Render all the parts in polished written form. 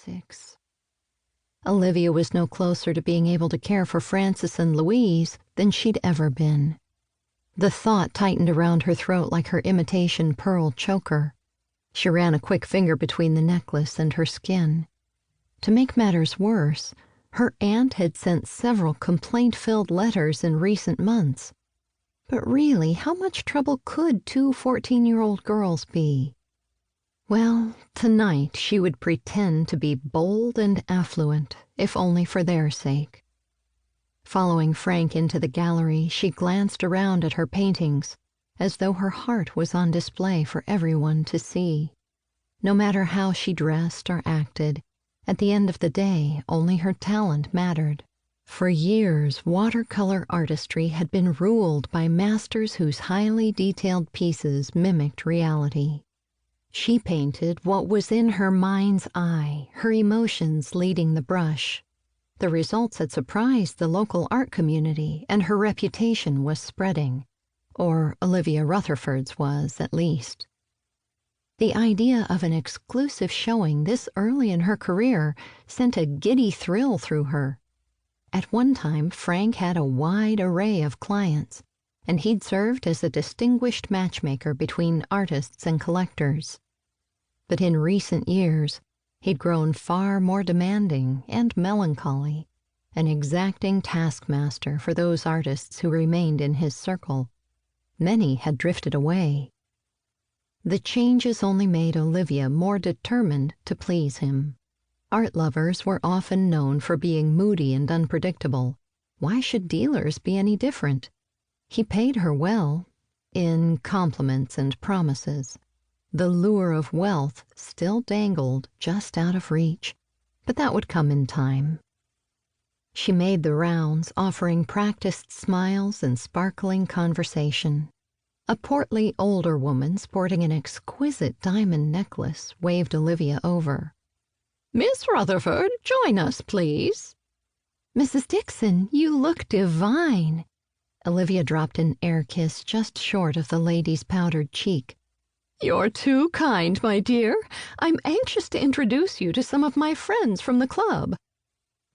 6. Olivia was no closer to being able to care for Frances and Louise than she'd ever been. The thought tightened around her throat like her imitation pearl choker. She ran a quick finger between the necklace and her skin. To make matters worse, her aunt had sent several complaint-filled letters in recent months. But really, how much trouble could two 14-year-old girls be? Well, tonight she would pretend to be bold and affluent, if only for their sake. Following Frank into the gallery, she glanced around at her paintings, as though her heart was on display for everyone to see. No matter how she dressed or acted, at the end of the day, only her talent mattered. For years, watercolor artistry had been ruled by masters whose highly detailed pieces mimicked reality. She painted what was in her mind's eye, her emotions leading the brush. The results had surprised the local art community, and her reputation was spreading. Or Olivia Rutherford's was, at least. The idea of an exclusive showing this early in her career sent a giddy thrill through her. At one time, Frank had a wide array of clients, and he'd served as a distinguished matchmaker between artists and collectors. But in recent years, he'd grown far more demanding and melancholy, an exacting taskmaster for those artists who remained in his circle. Many had drifted away. The changes only made Olivia more determined to please him. Art lovers were often known for being moody and unpredictable. Why should dealers be any different? He paid her well, in compliments and promises. The lure of wealth still dangled just out of reach, but that would come in time. She made the rounds, offering practiced smiles and sparkling conversation. A portly older woman sporting an exquisite diamond necklace waved Olivia over. "Miss Rutherford, join us, please." "Mrs. Dixon, you look divine." Olivia dropped an air kiss just short of the lady's powdered cheek. "You're too kind, my dear. I'm anxious to introduce you to some of my friends from the club."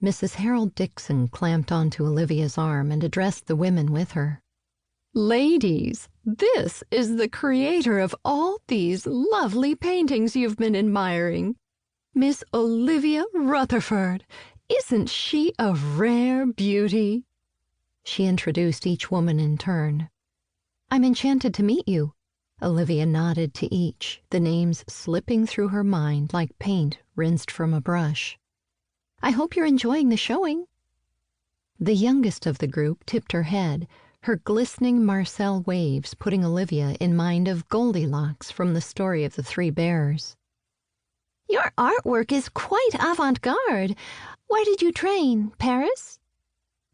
Mrs. Harold Dixon clamped onto Olivia's arm and addressed the women with her. "Ladies, this is the creator of all these lovely paintings you've been admiring. Miss Olivia Rutherford. Isn't she a rare beauty?" She introduced each woman in turn. "I'm enchanted to meet you." Olivia nodded to each, the names slipping through her mind like paint rinsed from a brush. "I hope you're enjoying the showing." The youngest of the group tipped her head, her glistening Marcel waves putting Olivia in mind of Goldilocks from the story of the Three Bears. "Your artwork is quite avant-garde. Where did you train? Paris?"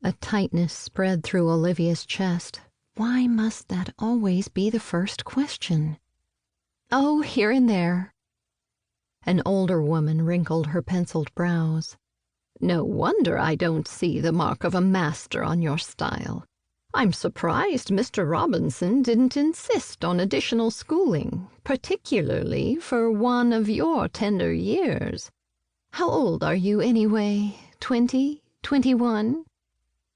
A tightness spread through Olivia's chest. Why must that always be the first question? "Oh, here and there." An older woman wrinkled her penciled brows. "No wonder I don't see the mark of a master on your style. I'm surprised Mr. Robinson didn't insist on additional schooling, particularly for one of your tender years. How old are you, anyway? 20? 21?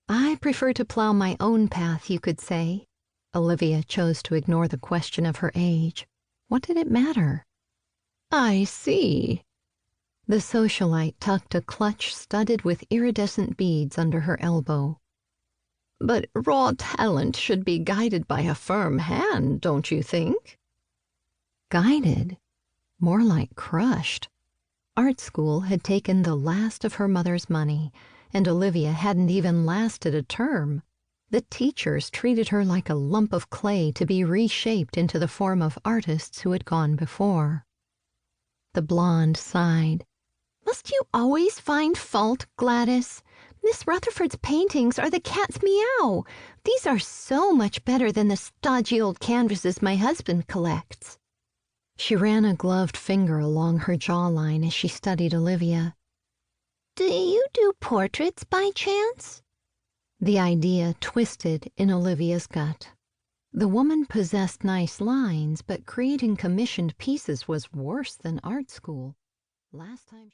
"I prefer to plow my own path, you could say." Olivia chose to ignore the question of her age. What did it matter? "I see." The socialite tucked a clutch studded with iridescent beads under her elbow. "But raw talent should be guided by a firm hand, don't you think?" Guided? More like crushed. Art school had taken the last of her mother's money, and Olivia hadn't even lasted a term. The teachers treated her like a lump of clay to be reshaped into the form of artists who had gone before. The blonde sighed. "Must you always find fault, Gladys? Miss Rutherford's paintings are the cat's meow. These are so much better than the stodgy old canvases my husband collects." She ran a gloved finger along her jawline as she studied Olivia. "Do you do portraits by chance?" The idea twisted in Olivia's gut. The woman possessed nice lines, but creating commissioned pieces was worse than art school. Last time